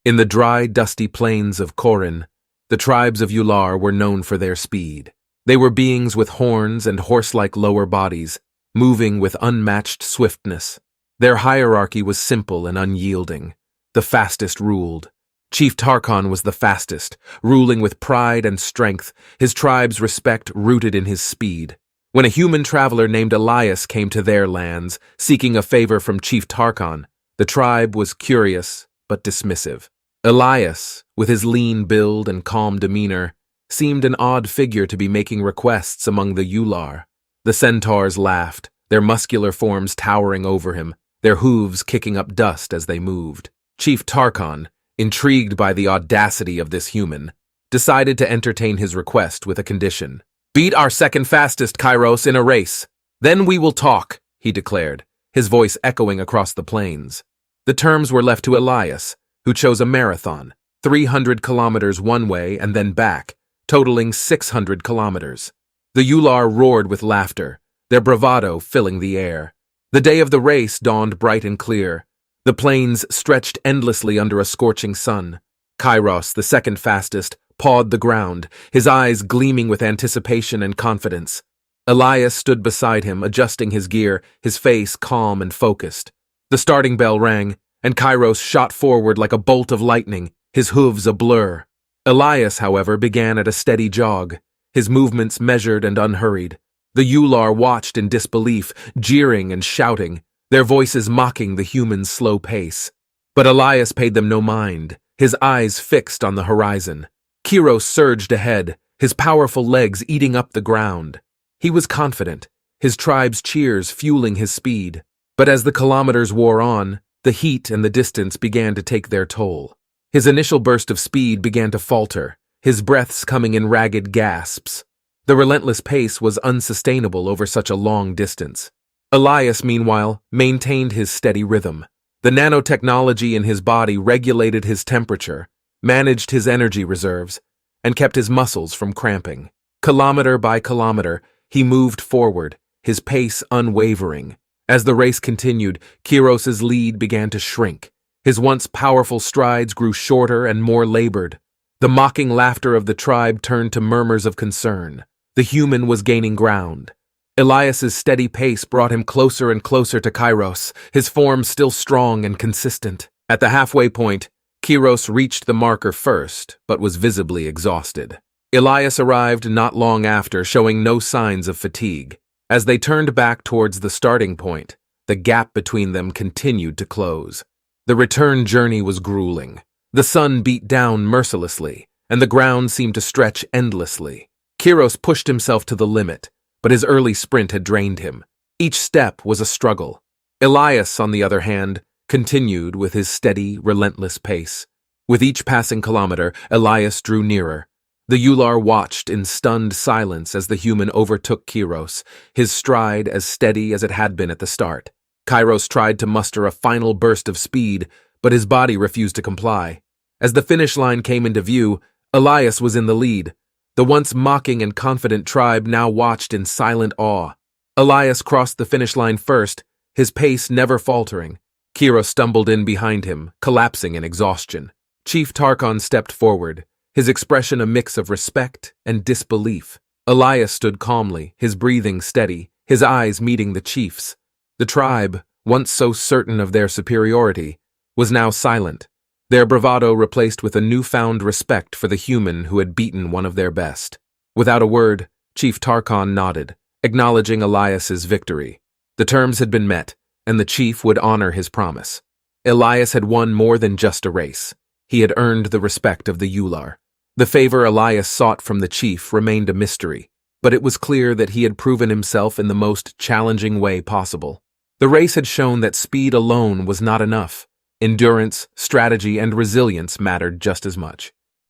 In the dry, dusty plains of Korrin, the tribes of Yular were known for their speed. They were beings with horns and horse-like lower bodies, moving with unmatched swiftness. Their hierarchy was simple and unyielding. The fastest ruled. Chief Tarkon was the fastest, ruling with pride and strength, his tribe's respect rooted in his speed. When a human traveler named Elias came to their lands, seeking a favor from Chief Tarkon, the tribe was curious but dismissive. Elias, with his lean build and calm demeanor, seemed an odd figure to be making requests among the Yular. The centaurs laughed, their muscular forms towering over him, their hooves kicking up dust as they moved. Chief Tarkon, intrigued by the audacity of this human, decided to entertain his request with a condition. "Beat our second fastest, Kairos, in a race. Then we will talk," he declared, his voice echoing across the plains. The terms were left to Elias, who chose a marathon, 300 kilometers one way and then back, totaling 600 kilometers. The Yular roared with laughter, their bravado filling the air. The day of the race dawned bright and clear. The plains stretched endlessly under a scorching sun. Kairos, the second fastest, pawed the ground, his eyes gleaming with anticipation and confidence. Elias stood beside him, adjusting his gear, his face calm and focused. The starting bell rang, and Kairos shot forward like a bolt of lightning, his hooves a blur. Elias, however, began at a steady jog, his movements measured and unhurried. The Yular watched in disbelief, jeering and shouting, their voices mocking the human's slow pace. But Elias paid them no mind, his eyes fixed on the horizon. Kairos surged ahead, his powerful legs eating up the ground. He was confident, his tribe's cheers fueling his speed. But as the kilometers wore on, the heat and the distance began to take their toll. His initial burst of speed began to falter, his breaths coming in ragged gasps. The relentless pace was unsustainable over such a long distance. Elias, meanwhile, maintained his steady rhythm. The nanotechnology in his body regulated his temperature, managed his energy reserves, and kept his muscles from cramping. Kilometer by kilometer, he moved forward, his pace unwavering. As the race continued, Kairos's lead began to shrink. His once powerful strides grew shorter and more labored. The mocking laughter of the tribe turned to murmurs of concern. The human was gaining ground. Elias's steady pace brought him closer and closer to Kairos, his form still strong and consistent. At the halfway point, Kairos reached the marker first, but was visibly exhausted. Elias arrived not long after, showing no signs of fatigue. As they turned back towards the starting point, the gap between them continued to close. The return journey was grueling. The sun beat down mercilessly, and the ground seemed to stretch endlessly. Kairos pushed himself to the limit, but his early sprint had drained him. Each step was a struggle. Elias, on the other hand, continued with his steady, relentless pace. With each passing kilometer, Elias drew nearer. The Yular watched in stunned silence as the human overtook Kairos, his stride as steady as it had been at the start. Kairos tried to muster a final burst of speed, but his body refused to comply. As the finish line came into view, Elias was in the lead. The once mocking and confident tribe now watched in silent awe. Elias crossed the finish line first, his pace never faltering. Kairos stumbled in behind him, collapsing in exhaustion. Chief Tarkon stepped forward, his expression a mix of respect and disbelief. Elias stood calmly, his breathing steady, his eyes meeting the chief's. The tribe, once so certain of their superiority, was now silent, their bravado replaced with a newfound respect for the human who had beaten one of their best. Without a word, Chief Tarkon nodded, acknowledging Elias's victory. The terms had been met, and the chief would honor his promise. Elias had won more than just a race. He had earned the respect of the Yular. The favor Elias sought from the chief remained a mystery, but it was clear that he had proven himself in the most challenging way possible. The race had shown that speed alone was not enough. Endurance, strategy, and resilience mattered just as much.